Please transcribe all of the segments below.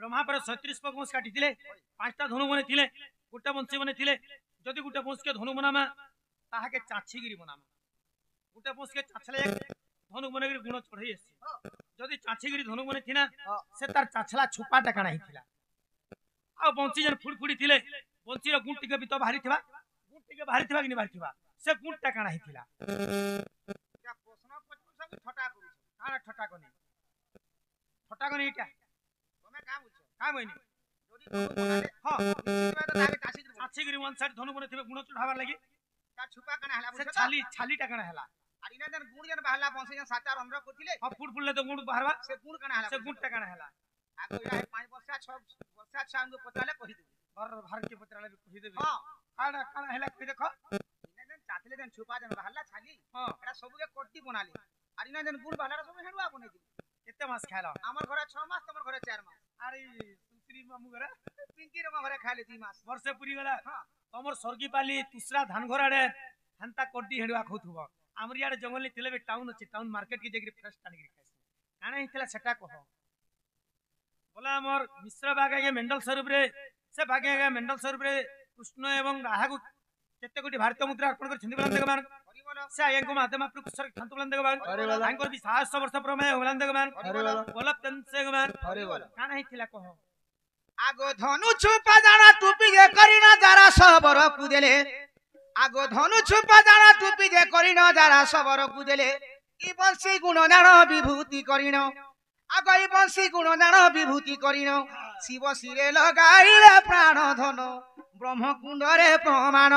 ब्रह्मा पर 37 बंश काटी पांचटा धनु बने गोटे बंशी बने जदि गोटे बंश के धनु बनामा ताहाके चाछीगिरी बनामा गोटे बंश के चाछले धनु बने गुण चढ़ई आसी जदि चाछीगिरी धनु बने थिना से तार चाछला छुपाटा काना हिथिला आ बंशी जन फुड़फुड़ी बंशी रो गुण टिके भी तो बाहरी थिबा गुण टिके बाहरी थिबा कि नि बाहरी थिबा से गुणटा काना हिथिला क्या प्रश्न पचु सब ठटा करू काना ठटा कोनी इटा तमे का बुझो का बइनी जदि धनु बनाले हां निश्चित बात ताके चाछीगिरी वन साइड धनु बने थिबे गुण चढ़ाबार लागि ता छुपा काना हला बुझो से छालीटा काना हला आरिना जन गुण जन बहला बंशी जन साचार अंदर करथिले हां फुड़फुड़ले तो गुण बाहरबा से गुण काना हला से गुणटा काना हला आगो इला 5 वर्ष 6 वर्ष शाम को पचाले कहि देबे भर के पत्राले कहि देबे हां काना काना हला कहि देखो इना जन चाथले जन छुपा जन बहला छाली हां एटा सब के कोटी बनाली आरिना जन गुण बहला सब हेडुआ बने दी केते मास खाइला हमर घरे 6 मास तमर घरे 4 मास अरे सुश्री मामू घरे पिंकी रे घरे खाइले 2 मास वर्षे पूरी गला हां तमर सरगी पाली तुसरा धान घर आडे हंता कोटी हेडुआ खोथुबो हमर याडे जंगल थिले बे टाउन अछि टाउन मार्केट की जेगरी फ्रेश टानी खाइस काना हितला सेटा कहो बोला हमर मिश्र बागा के मेंडल स्वरूप रे से भागे के मेंडल स्वरूप रे कृष्ण एवं राहा को केते कोटी भारतीय मुद्रा अर्पण कर छिंदी बलन देगमान से आयंको माध्यम आप कुसर खांत बलन देगमान आंकर भी 700 वर्ष प्रमेय बलन देगमान बोलब तन से गमान काना हितला कहो आगो धनु छुपा जाना टूपी जे करिना जरा सबर कुदेले आगो धनु छुपा जाना टूपी जे करिना जरा सबर कुदेले ई बंशी गुण जान विभूति करिनो आगो ई बंशी गुण जान विभूति करिनो शिव सिरे लगाइले प्राण धन ब्रह्म कुंडरे प्रमाण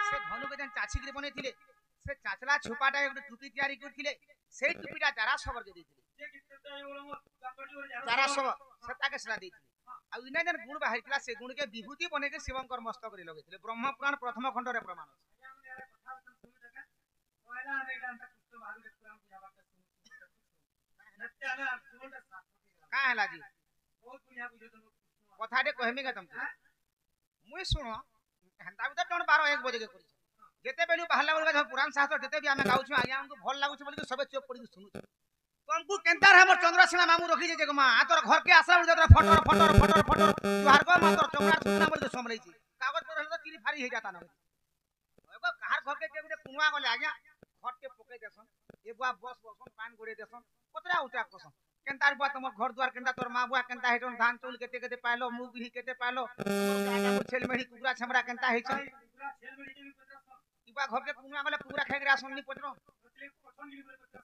से धनु के जन चाछीगिरी बने थिले से चाचला छुपाटा एक टुपी तैयारी करथिले से टुपीटा जरा सबर दे दिथिले जरा सबर सता के सरा दिथिले आ इना जन गुण बाहरितला से गुण के विभूति बने के शिवंकर मस्तक रे लगेथिले ब्रह्म पुराण प्रथम खंड रे प्रमाण का हला जी कथाटे कहमी का तुमको मुई सुनो हंता भी तो टन 12 1 बजे के करी जेते बेलु बहला बोलगा हम पुराण शास्त्र जेते भी हमें गाउछु आया हमको भल लागु छ बोली सबे चुप पड़ी सुनु तुमको केंतार हमर चंद्रसेना मामू रखी जे जगमा आ तोर घर के आसला बोल फटर तुहार को मातर चमड़ा सुना बोल समलै छी कागज पर तो तिरी फारी हे जाता न एगो कहार घर के गुटे कुनवा गले आज्ञा खट के पके देसन ए बुआ बस बसन पान गोरे देसन कतरा उठा कसन केंतार बुआ तमर घर द्वार केंता तोर मां बुआ केंता हेटन धान चौल केते केते पाइलो मुग बिही केते पाइलो आगा को छेल मेढ़ी कुकुरा छमरा केंता हे छ इबा घर के कुनवा गले कुकुरा खाइ रा सुननी पचरो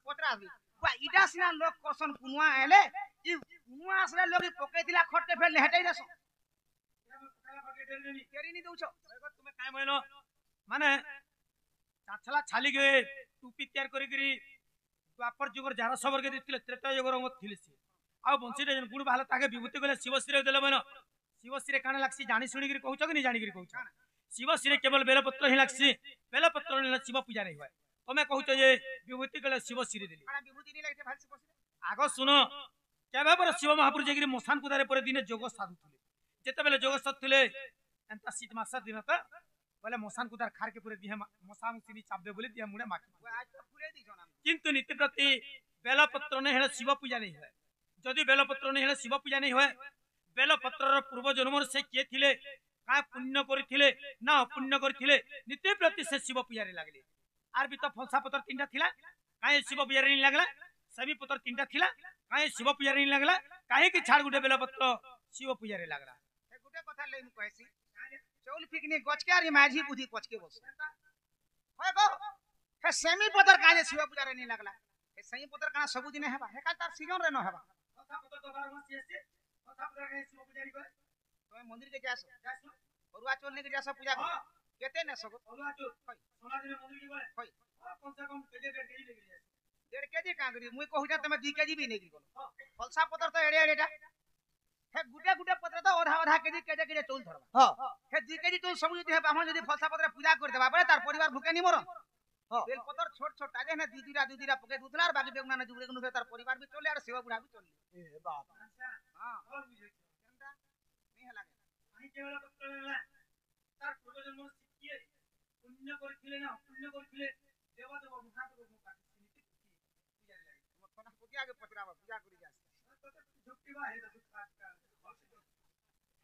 पचरा आबी बुआ इडा सिना लोग कसन कुनवा आले ई कुनवा असले लोग पके दिला खट के फेर हेटै देसन केरी नी दउछ तुमे काय मइनो माने चाछला छाली के टूपी तैयार करी करी द्वापर जुगर जार सबर के दिथिले त्रेता जुगर मत थिले से आ बंशी रे गुण बाहला ताके विभूति गले शिव श्री देले बनो शिव श्री काना लागसी जानी सुनी करी कहउछ कि नि जानी करी कहउछ शिव श्री केवल बेलपत्र ही लागसी बेलपत्र ने शिव पूजा नहीं होय तमे कहउछ जे विभूति गले शिव श्री देली काना विभूति नि लागते भाल शिव श्री आगो सुनो केबे पर शिव महापुर जेगिरी मसान कुदारे पर दिने जोग साधु थिले जेते बेले जोग साधु थिले एंता शीत मास दिन त बोले मसान कुदार खार के पूरे दिहे मसान सिनी चाबे बोले दिया मुड़े माखी आज तो पूरे दी जोना किंतु नित्य प्रति बेलपत्र ने हेले शिव पूजा नहीं होय जदि बेलपत्र ने हेले शिव पूजा नहीं होय बेलपत्र रो पूर्व जन्म से के थिले का पुण्य करिथिले ना पुण्य करिथिले नित्य प्रति से शिव पूजा रे लागले आर भी तो फलसा पत्र तीनटा थिला काहे शिव पूजा रे नहीं लागला सभी पत्र तीनटा थिला काहे शिव पूजा रे नहीं लागला काहे कि छाड़ गुटे बेलपत्र शिव पूजा रे लागला ए गुटे कथा लेन कहसी चौल फिकनी गचकारी माझी बुद्धि पचके बस होय गो हे सेमी पतर काजे शिव पूजा रे नहीं लागला हे सेमी पतर काना सब दिन हेबा हे का तार सीजन रे न हेबा कथा पतर तो 12 मास से कथा पतर काजे शिव पूजा रे करे तो मंदिर के जासो अरुआ चोल ने के जासो पूजा कर केते ने सगो अरुआ चोल सोना दिन मंदिर के करे होय कम से कम केजे केजी लेके जाय 1.5 केजी कांगरी मुई कहू जा तमे 2 केजी भी नहीं गलो फलसा पतर तो एड़े एड़ेटा हे गुटे गुटे पत्र तो आधा आधा केजी केजे चोल धरबा हां हे 2 केजी चोल सब जदी हे बाहन जदी फलसा पत्र पूजा कर देबा बरे तार परिवार भूखे नि मरो हां बेल पत्र छोट छोट ताजे ने दीदीरा पके दुतला और बाकी बेगना ने जुड़े गनु तार परिवार भी चले और सेवा बुढ़ा भी चले ए बाप हां और बुझे केंदा नहीं है लागे नहीं केवल पत्र लेला पुण्य करथिले ना पुण्य करथिले देव देव महादेव कोना पूजा के पचरावा पूजा करी जास झुकटीवा हे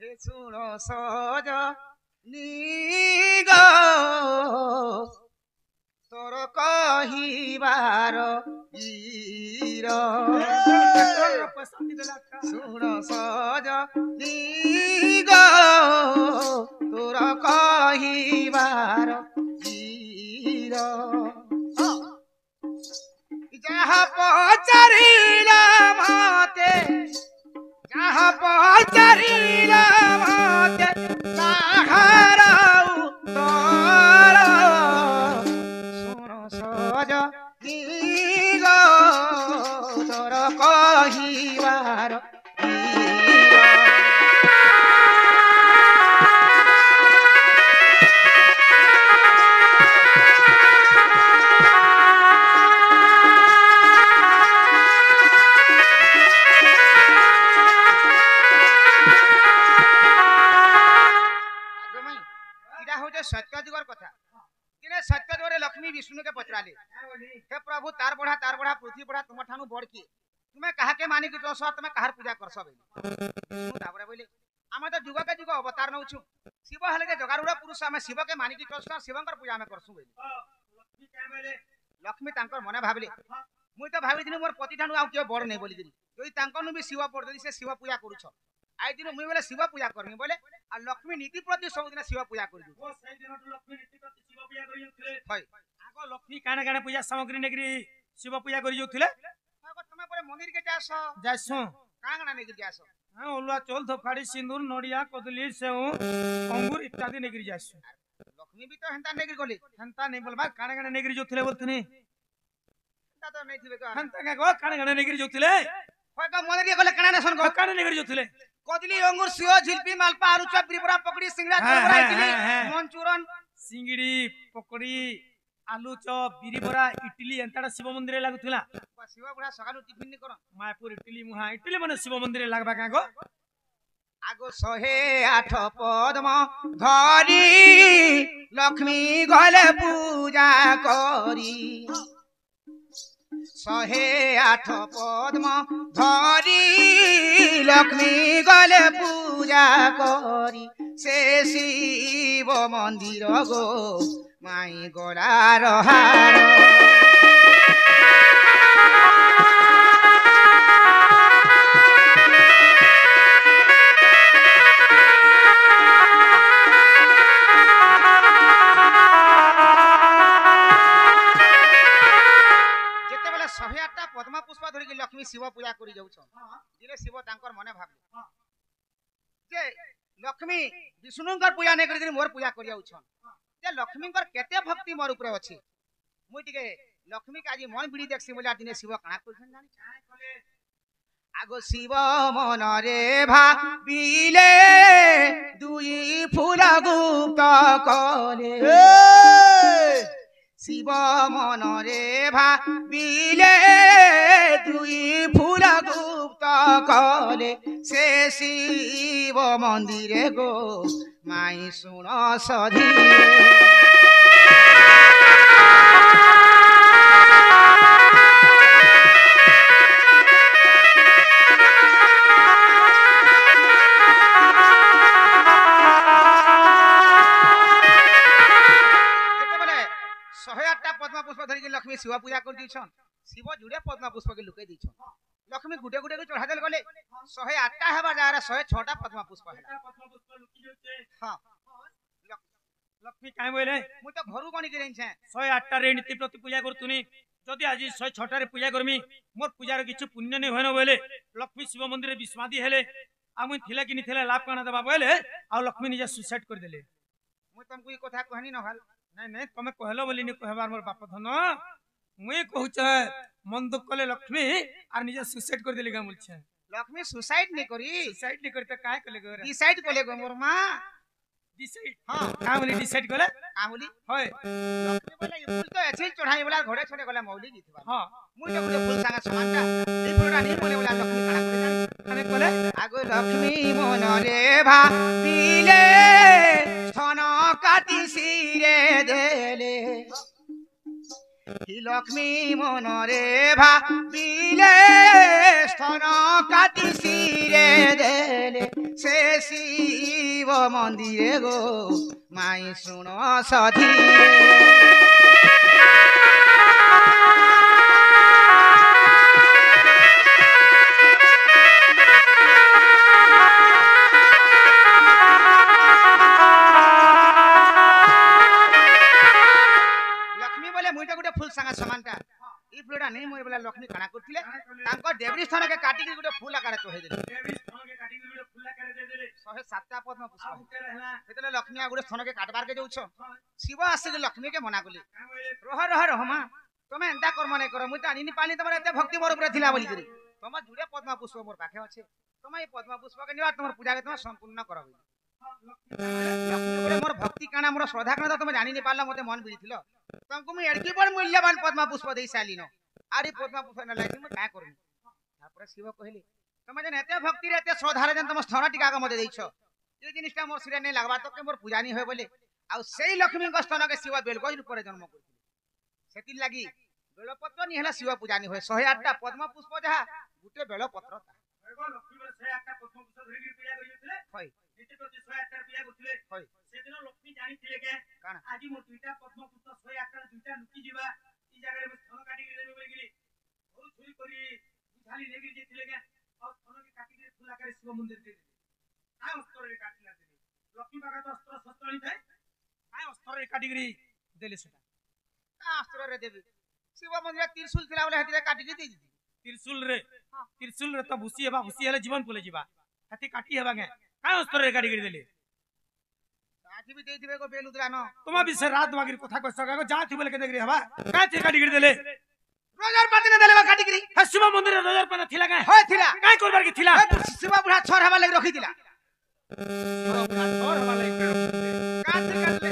हे सुनो सज निगो तोर कहिबार वीर सुन सज निगो तोर कहिबार वीर जहाँ पचारिला माते जहाँ पचारिला माते ताहाराउ तोर सुन सज निगो तोर कहिबार सत्य जुगर कथा किने सत्य जुगरे लक्ष्मी विष्णु के पचराले हे प्रभु तार बढ़ा पृथ्वी बढ़ा तुम ठानु बड़ की तुम्हें कहा के मानी कि दोस तुम्हें कहार पूजा करस बेली विष्णु ताबरे बोले आमे तो जुग के जुग अवतार नउछु शिव हले के जगारुड़ा पुरुष आमे शिव के मानी कि दोस शिवंकर पूजा में करसु बेली लक्ष्मी क्या बोले लक्ष्मी तांकर मने भाबले मुई तो भाबी दिनु मोर पति ठानु आउ के बड़ नै बोली दिनी जोई तांकर नु भी शिव पड़ दली से शिव पूजा करूछ आई दिन मुई बोले शिव पूजा करमी बोले आ लक्ष्मी नीति प्रति सब दिन शिव पूजा करी ओ सही दिन तो लक्ष्मी नीति प्रति शिव पूजा करी जोथिले होय आगो लक्ष्मी काना काना पूजा सामग्री नेगरी शिव पूजा करी जोथिले आगो तमे परे मंदिर के जासो जासो काना काना नेगरी जासो हां ओलुआ चोल धोखाड़ी सिंदूर नडिया कदली सेव अंगूर इत्यादि नेगरी जासो लक्ष्मी भी तो हंता नेगरी गोली हंता नहीं बोलबा काना काना नेगरी जोथिले बोलथनी हंता तो नहीं थिबे का हंता का गो काना काना नेगरी जोथिले होय का मंदिर गोले काना नसन गो काना नेगरी जोथिले कदली अंगूर सेव झिलपी मालपा आलू चप बिरबरा पकड़ी सिंगड़ा चोरा इडली मंचूरन सिंगड़ी पकड़ी आलू चप बिरी बरा इडली एंताडा शिव मंदिर लागुथिला शिव बुढ़ा सकालु टिफिन नि करो मायापुर इडली मुहा इडली माने शिव मंदिर लागबा का गो आगो 108 पद्म धरी लक्ष्मी गले पूजा करी 108 पद्म धरी लक्ष्मी गले पूजा करी से शिव मंदिर गो माई गलार हार पद्मा पुष्प धरिक लक्ष्मी शिव पूजा करी जाउछ दिले शिव तांकर मने भाबले जे लक्ष्मी विष्णुंकर पूजा नै करी मोर पूजा करी जाउछ जे लक्ष्मींकर केते भक्ति मोर ऊपर अछि मुई टिके लक्ष्मी के आज मन बिड़ी देखसी बोला दिने शिव काना करछन जानि आगो शिव मन रे भाबिले दुई फूल गुप्त कले शिव मन रे भाबिले दुई फूल गुप्त कले से शिव मंदिरे गो माई सुन सधी पद्मा पुष्प धरिक लक्ष्मी शिव पूजा कर दीछन शिव जुड़े पद्मा पुष्प के लुके दीछन लक्ष्मी गुटे गुटे के चढ़ा देल गले 108टा हेबा जारा 106टा पद्मा पुष्प है पद्मा पुष्प लुकी जोते हां लक्ष्मी काय बोले मु तो घरु कोनी के रेन छे 108टा रे नीति प्रति पूजा करतुनी जदी आज 106टा रे पूजा करमी मोर पूजार किछु पुण्य नै होनो बोले लक्ष्मी शिव मंदिर रे विस्मादी हेले आ मुई थिला कि नि थिला लाभ काना देबा बोले आ लक्ष्मी निजे सुसाइड कर देले मु तुमको ई कथा कहनी न हाल नहीं नहीं तुम कहलो बोली नि कहबार मोर बाप धन मुई कहूछ मन दुख कले लक्ष्मी आर निजे सुसाइड कर देली गा बोलछे लक्ष्मी सुसाइड नहीं करी सुसाइड नहीं करते काहे कले गो डिसाइड कले गो मोर मां डिसाइड हां का बोली डिसाइड कले का बोली होय लक्ष्मी बोले ये फूल तो ऐसे चढ़ाई वाला घोड़े छोड़े गला मौली गीतवा हां मुई तो बोले फूल संगा समानता ई फूलटा नहीं बोले वाला लक्ष्मी काना करे काने कले आगो लक्ष्मी मन रे भाबिले स्थान काटी सिरे देले লক্ষ্মী মনরে ভাবিলে স্তন কাটি শিরে দেলে সে শিব মন্দিরে গো মাই শুণ সধিরে ফুল সাঙ্গা সমানটা এই ফুলটা নেই মই বলে লক্ষ্মী কানা করছিলে তাঙ্ক দেবী স্থানকে কাটি কি গুটে ফুল আকারে চহে দেলে দেবী স্থানকে কাটি গুটে ফুল আকারে দে দেলে 107টা পদ্ম পুষ্প আউকে रहला সেতলে লক্ষ্মী গুটে স্থানকে কাটবার কে যাউছ শিব আসে যে লক্ষ্মী কে মনা কলি রহ রহ রহমা তুমি এন্তা কর্ম নাই কর মুই তো আনিনি পানি তোমার এতে ভক্তি মোর উপরে থিলা বলি করি তোমার জুড়ে পদ্ম পুষ্প মোর পাখে আছে তুমি এই পদ্ম পুষ্প কে নিবা তোমার পূজা কে তুমি সম্পূর্ণ করবে লক্ষ্মী বলে মোর ভক্তি কানা মোর শ্রদ্ধা কানা তুমি জানি নি পারলা মতে মন বিড়িছিল तुमको मैं एडकी बड़ मूल्यवान पद्मा पुष्प देई साली न आरी पद्मा पुष्प न लागी मैं का करनी तापर शिव कहली तुम जन एते भक्ति रे एते श्रद्धा रे जन तुम स्थन टिका के मते देइछो ए जिनिसटा मोर सिरे नै लागबा तो के मोर पूजा नि होय बोले आ सेई लक्ष्मी के स्थन के शिव बेलगज रूप रे जन्म करथिले सेति लागी बेलपत्र नि हला शिव पूजा नि होय 108टा पद्मा पुष्प जहा गुटे बेलपत्र एगो लक्ष्मी रे 108टा पद्मा पुष्प धरि के पूजा करियथिले होय जेते प्रति 108टा पूजा करथिले होय सेदिन लक्ष्मी जानि थिले के काना आजि मोर दुईटा पद्म पुष्प 108टा दुईटा लुकी जिबा ई जगह रे स्थन काटी के देबे बोली गिरी और छुरी करी बुझाली लेगिर जे थिले के और स्थन के काटी के फुला करे शिव मंदिर दे आ अस्त्र रे काटिला दे लक्ष्मी बागा तो अस्त्र शस्त्र नि थाए आ अस्त्र रे काटी गिरी देले सेटा आ अस्त्र रे देबे शिव मंदिर त्रिशूल थिला बोले हतिरे काटी के देई त्रिशूल रे तो भूसी हेबा भूसी हेले जीवन पले जिबा हति काटी हेबा के काय अस्त्र रे काटी गिरी देले आथि भी देई दिबे को बेलुदरा न तुम भी से रात वागिर कथा को सगा जा थी बोले के देगरी हबा काय थी काटी गिरी देले रोजार पाती ने देले काटी गिरी ह शिव मंदिर रे रोजार पाना थिला काय होय थिला काय करबार की थिला शिव बुढ़ा छोर हवा लगी रखी दिला शिव बुढ़ा छोर हवा लगी रखी दिले काट काटले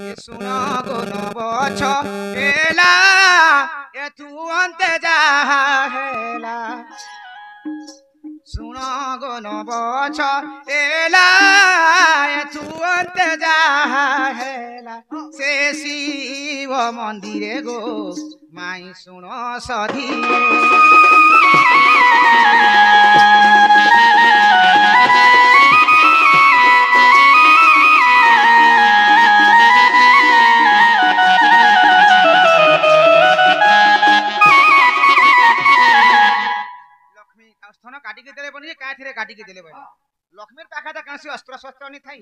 ये सुनो गोनो बछ एला ए तू अंते जा हेला सुनो गोनो बछ एला ए तू अंते जा हेला से शिव मंदिरे गो माई सुनो सधी स्थन काटी के देले बनी काय थिरे काटी के देले बनी लक्ष्मीर पाखा त कासी अस्त्र शस्त्र नि थाई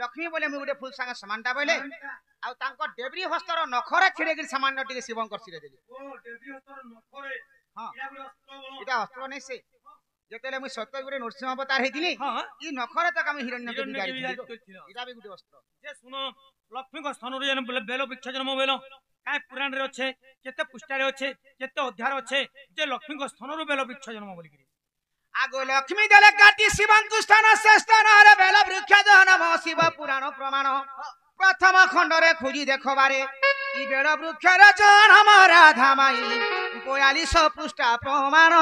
लक्ष्मी बोले मु गुटे फूल संग समानता बोले आ तांको देवरी हस्तर नखरे छिड़े गिर सामान टिके शिवं करसिरे देली ओ देवरी हस्तर नखरे हां इडा गुटे अस्त्र बोलो इडा अस्त्र नै से जेतेले मु सत्य गुटे नरसिंह अवतार हेतिली ई नखरे त काम हिरण्य के बिगाड़ी इडा भी गुटे अस्त्र जे सुनो लक्ष्मी को स्थान रे जन्म बेलो वृक्ष जन्म बेलो काय पुराण रे अच्छे केते पुष्टा रे अच्छे केते अध्याय अच्छे जे लक्ष्मी को स्थान रे बेलो वृक्ष जन्म बोली आगो लक्ष्मी देले काटी शिवंकु स्थान से स्थान रे बेल वृक्ष जन्म शिव पुराण प्रमाण प्रथम खंड रे खोजी देखबारे ई बेल वृक्ष रे जन्म राधा माई 42 पृष्ठ प्रमाण